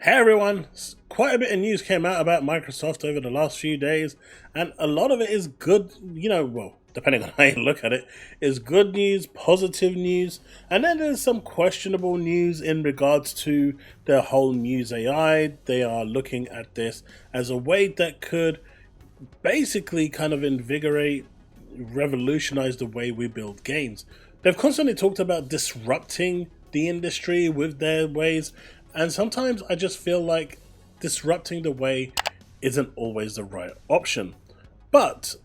Hey everyone! Quite a bit of news came out about Microsoft over the last few days, and a lot of it is good, well, depending on how you look at it, is good news, positive news, and then there's some questionable news in regards to the whole Muse AI. They are looking at this as a way that could basically kind of invigorate, revolutionize the way we build games. They've constantly talked about disrupting the industry with their ways, and sometimes I just feel like disrupting the way isn't always the right option. But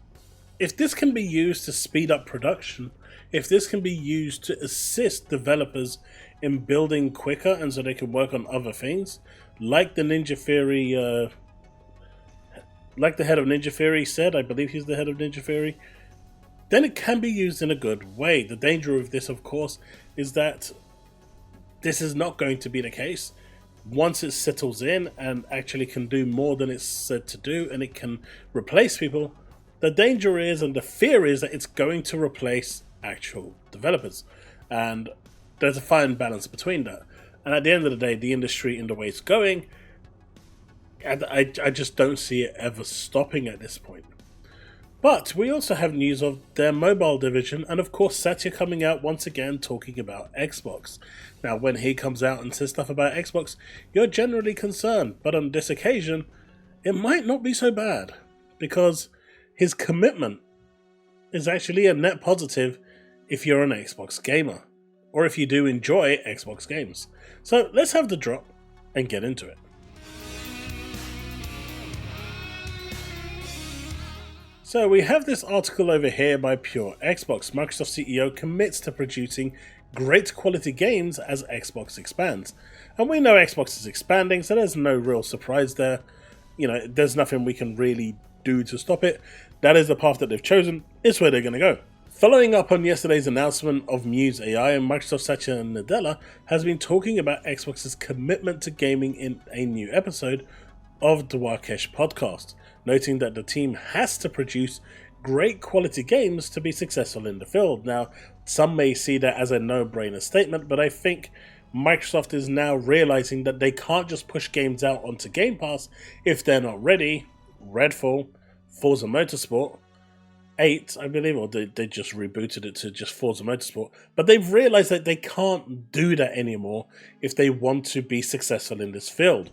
if this can be used to speed up production, if this can be used to assist developers in building quicker and so they can work on other things, like the Ninja Theory like the head of Ninja Theory said, I believe he's the head of Ninja Theory, then it can be used in a good way. The danger of this, of course, is that this is not going to be the case. Once it settles in and actually can do more than it's said to do and it can replace people, the danger is and the fear is that it's going to replace actual developers. And there's a fine balance between that. And at the end of the day, the industry in the way it's going, and I just don't see it ever stopping at this point. But we also have news of their mobile division, and of course Satya coming out once again talking about Xbox. Now when he comes out and says stuff about Xbox, you're generally concerned, but on this occasion, it might not be so bad, because his commitment is actually a net positive if you're an Xbox gamer, or if you do enjoy Xbox games. So let's have the drop and get into it. So we have this article over here by Pure Xbox. Microsoft CEO commits to producing great quality games as Xbox expands. And we know Xbox is expanding, so there's no real surprise there. There's nothing we can really do to stop it. That is the path that they've chosen. It's where they're going to go. Following up on yesterday's announcement of Muse AI, and Microsoft Satya and Nadella has been talking about Xbox's commitment to gaming in a new episode of the Wakesh podcast, noting that the team has to produce great quality games to be successful in the field. Now, some may see that as a no-brainer statement, but I think Microsoft is now realizing that they can't just push games out onto Game Pass if they're not ready. Redfall, Forza Motorsport 8, I believe, or they just rebooted it to just Forza Motorsport, but they've realized that they can't do that anymore if they want to be successful in this field.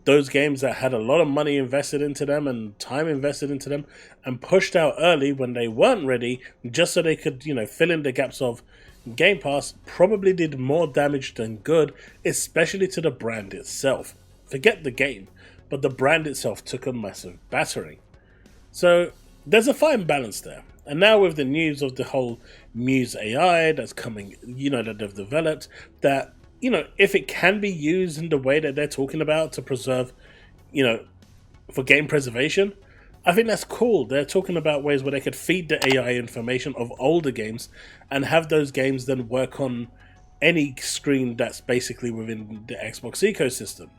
Those games that had a lot of money invested into them and time invested into them and pushed out early when they weren't ready, just so they could, fill in the gaps of Game Pass, probably did more damage than good, especially to the brand itself. Forget the game, but the brand itself took a massive battering. So there's a fine balance there. And now with the news of the whole Muse AI that's coming, that they've developed, that if it can be used in the way that they're talking about to preserve, for game preservation, I think that's cool. They're talking about ways where they could feed the AI information of older games and have those games then work on any screen that's basically within the Xbox ecosystem,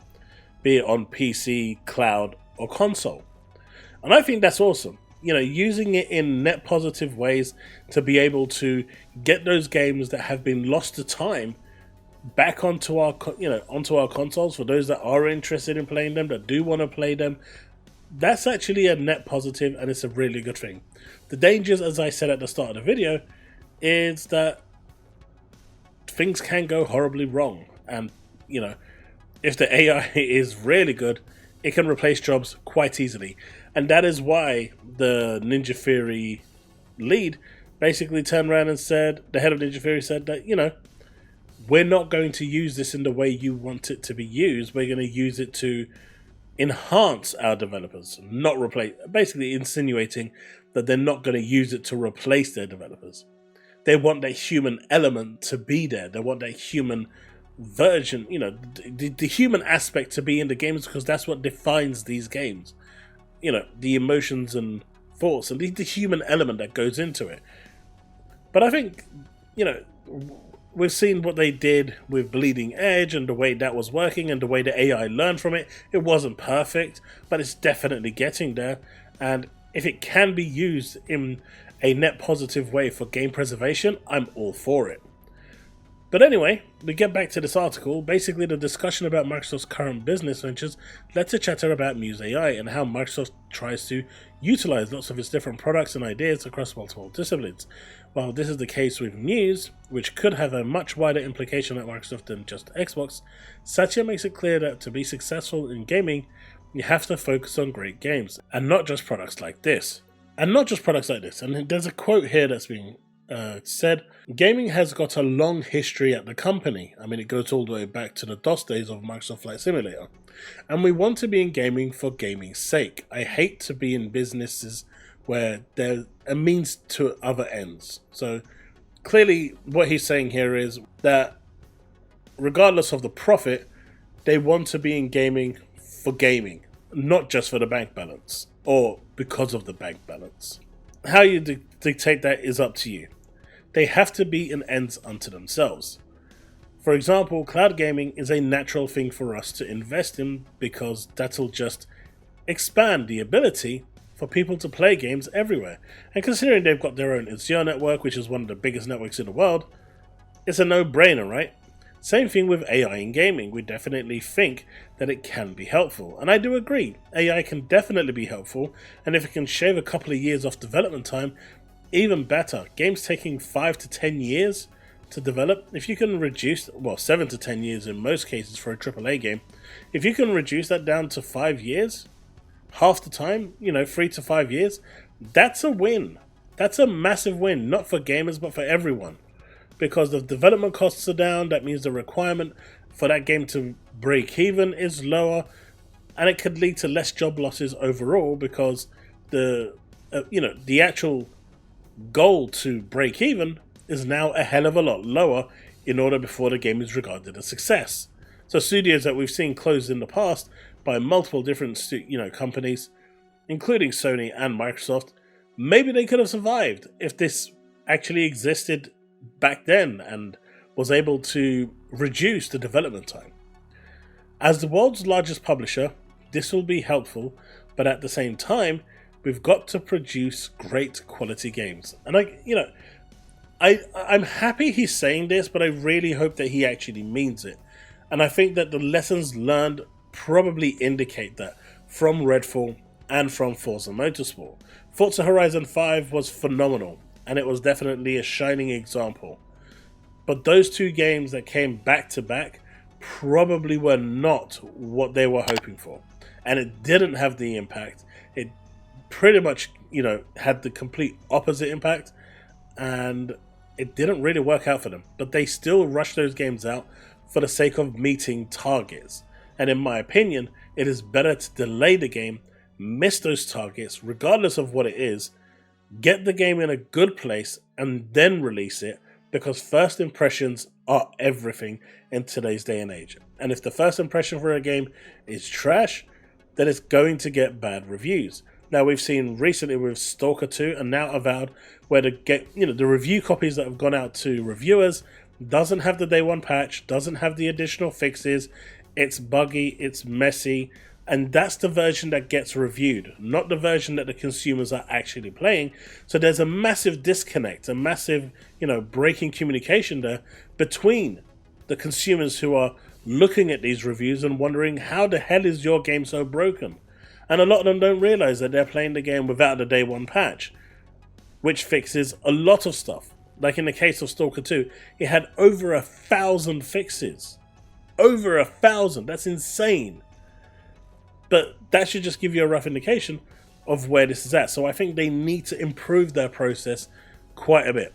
be it on PC, cloud, or console. And I think that's awesome. Using it in net positive ways to be able to get those games that have been lost to time back onto our consoles for those that are interested in playing them, that do want to play them. That's actually a net positive, and it's a really good thing. The dangers, as I said at the start of the video, is that things can go horribly wrong, and if the AI is really good, it can replace jobs quite easily. And that is why the Ninja Theory lead basically turned around and said, the head of Ninja Theory said that, we're not going to use this in the way you want it to be used. We're going to use it to enhance our developers, not replace. Basically insinuating that they're not going to use it to replace their developers. They want that human element to be there. They want that human version, the human aspect to be in the games, because that's what defines these games. The emotions and thoughts and the human element that goes into it. But I think, we've seen what they did with Bleeding Edge and the way that was working and the way the AI learned from it. It wasn't perfect, but it's definitely getting there. And if it can be used in a net positive way for game preservation, I'm all for it. But anyway, we get back to this article. Basically, the discussion about Microsoft's current business ventures led to chatter about Muse AI and how Microsoft tries to utilize lots of its different products and ideas across multiple disciplines. While this is the case with Muse, which could have a much wider implication at Microsoft than just Xbox, Satya makes it clear that to be successful in gaming, you have to focus on great games, and not just products like this. And there's a quote here that's being said, gaming has got a long history at the company. I mean, it goes all the way back to the DOS days of Microsoft Flight Simulator. And we want to be in gaming for gaming's sake. I hate to be in businesses where there's a means to other ends. So clearly what he's saying here is that regardless of the profit, they want to be in gaming for gaming, not just for the bank balance or because of the bank balance. How you dictate that is up to you. They have to be an ends unto themselves. For example, cloud gaming is a natural thing for us to invest in because that'll just expand the ability for people to play games everywhere. And considering they've got their own Azure network, which is one of the biggest networks in the world, it's a no-brainer, right? Same thing with AI in gaming. We definitely think that it can be helpful. And I do agree, AI can definitely be helpful, and if it can shave a couple of years off development time, even better. Games taking 5 to 10 years to develop, if you can reduce, 7 to 10 years in most cases for a AAA game, if you can reduce that down to 5 years, half the time, 3 to 5 years, that's a win. That's a massive win, not for gamers, but for everyone. Because the development costs are down, that means the requirement for that game to break even is lower, and it could lead to less job losses overall because the actual goal to break even is now a hell of a lot lower in order before the game is regarded a success. So studios that we've seen closed in the past by multiple different companies, including Sony and Microsoft, maybe they could have survived if this actually existed back then and was able to reduce the development time. As the world's largest publisher, this will be helpful, but at the same time, we've got to produce great quality games. And I'm happy he's saying this, but I really hope that he actually means it. And I think that the lessons learned probably indicate that from Redfall and from Forza Motorsport. Forza Horizon 5 was phenomenal, and it was definitely a shining example. But those two games that came back to back probably were not what they were hoping for. And it didn't have the impact. It pretty much, had the complete opposite impact, and it didn't really work out for them. But they still rushed those games out for the sake of meeting targets. And in my opinion, it is better to delay the game, miss those targets, regardless of what it is, get the game in a good place, and then release it, because first impressions are everything in today's day and age. And if the first impression for a game is trash, then it's going to get bad reviews. Now, we've seen recently with Stalker 2 and now Avowed, where the review copies that have gone out to reviewers doesn't have the day one patch, doesn't have the additional fixes, it's buggy, it's messy, and that's the version that gets reviewed, not the version that the consumers are actually playing. So there's a massive disconnect, a massive, breaking communication there between the consumers who are looking at these reviews and wondering, how the hell is your game so broken? And a lot of them don't realize that they're playing the game without the day one patch, which fixes a lot of stuff. Like in the case of Stalker 2, it had over 1,000 fixes. Over 1,000, that's insane. But that should just give you a rough indication of where this is at. So I think they need to improve their process quite a bit.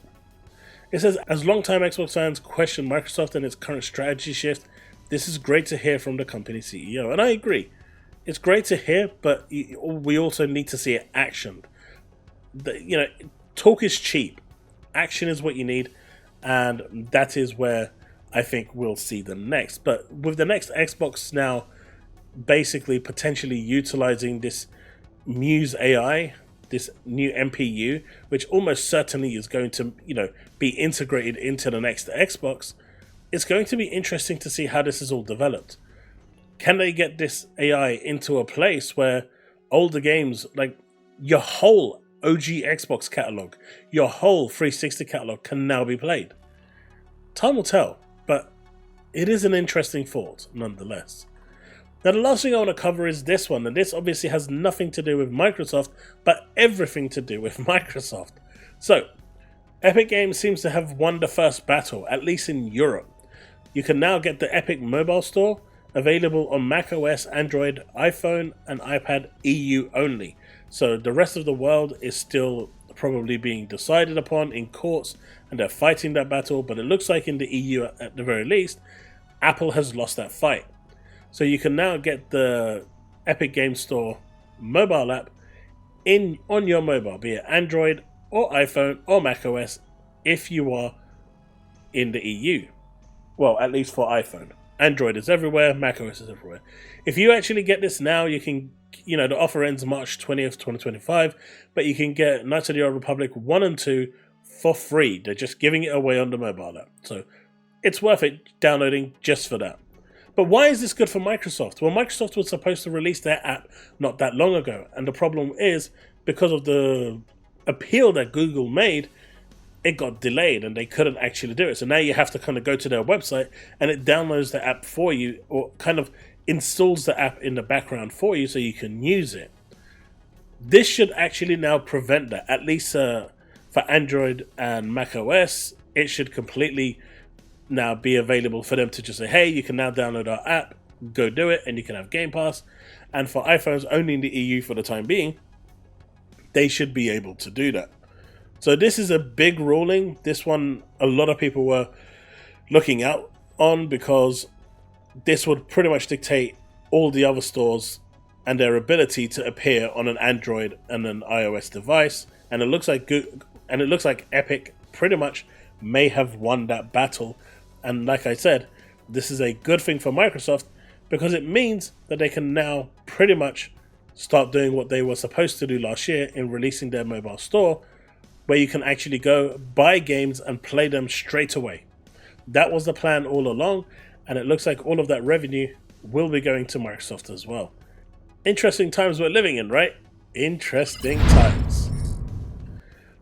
It says, as long-time Xbox fans question Microsoft and its current strategy shift, this is great to hear from the company CEO. And I agree. It's great to hear, but we also need to see it actioned. Talk is cheap. Action is what you need, and that is where I think we'll see them next. But with the next Xbox now basically potentially utilizing this Muse AI, this new MPU, which almost certainly is going to, be integrated into the next Xbox, it's going to be interesting to see how this is all developed. Can they get this AI into a place where older games, like your whole OG Xbox catalog, your whole 360 catalog can now be played? Time will tell. it is an interesting thought nonetheless. Now the last thing I want to cover is this one, and this obviously has nothing to do with Microsoft, but everything to do with Microsoft. So, Epic Games seems to have won the first battle, at least in Europe. You can now get the Epic mobile store, available on macOS, Android, iPhone and iPad EU only. So the rest of the world is still probably being decided upon in courts, and they're fighting that battle, but it looks like in the EU at the very least, Apple has lost that fight. So you can now get the Epic Games Store mobile app on your mobile, be it Android or iPhone or macOS, if you are in the EU. Well, at least for iPhone. Android is everywhere, macOS is everywhere. If you actually get this now, you can, the offer ends March 20th, 2025, but you can get Knights of the Old Republic 1 and 2 for free. They're just giving it away on the mobile app. So it's worth it downloading just for that. But why is this good for Microsoft? Well, Microsoft was supposed to release their app not that long ago. And the problem is, because of the appeal that Google made, it got delayed and they couldn't actually do it. So now you have to kind of go to their website and it downloads the app for you, or kind of installs the app in the background for you so you can use it. This should actually now prevent that, at least for Android and macOS. It should completely now be available for them to just say, hey, you can now download our app, go do it, and you can have Game Pass. And for iPhones only in the EU for the time being, they should be able to do that. So this is a big ruling. This one, a lot of people were looking out on, because this would pretty much dictate all the other stores and their ability to appear on an Android and an iOS device. And it looks like Epic pretty much may have won that battle. And like I said, this is a good thing for Microsoft, because it means that they can now pretty much start doing what they were supposed to do last year in releasing their mobile store, where you can actually go buy games and play them straight away. That was the plan all along, and it looks like all of that revenue will be going to Microsoft as well. Interesting times we're living in, right? Interesting times.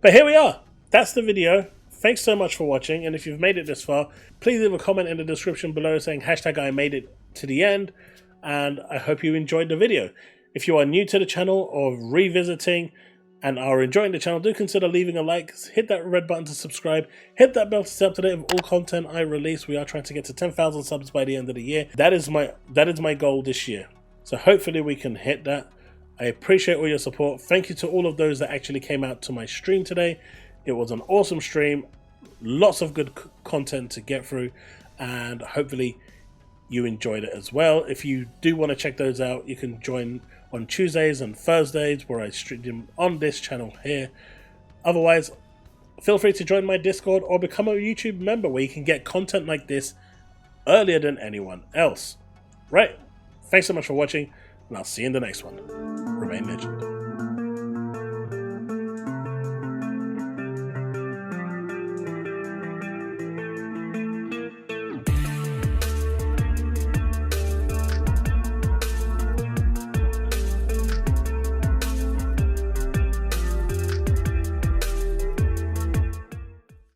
But here we are. That's the video. Thanks so much for watching, and if you've made it this far, please leave a comment in the description below saying # I made it to the end, and I hope you enjoyed the video. If you are new to the channel or revisiting and are enjoying the channel, do consider leaving a like, hit that red button to subscribe, hit that bell to stay up to date with all content I release. We are trying to get to 10,000 subs by the end of the year. That is my goal this year. So hopefully we can hit that. I appreciate all your support. Thank you to all of those that actually came out to my stream today. It was an awesome stream, lots of good content to get through, and hopefully you enjoyed it as well. If you do want to check those out, you can join on Tuesdays and Thursdays where I stream them on this channel here. Otherwise, feel free to join my Discord or become a YouTube member where you can get content like this earlier than anyone else. Right, thanks so much for watching, and I'll see you in the next one. Remain legend.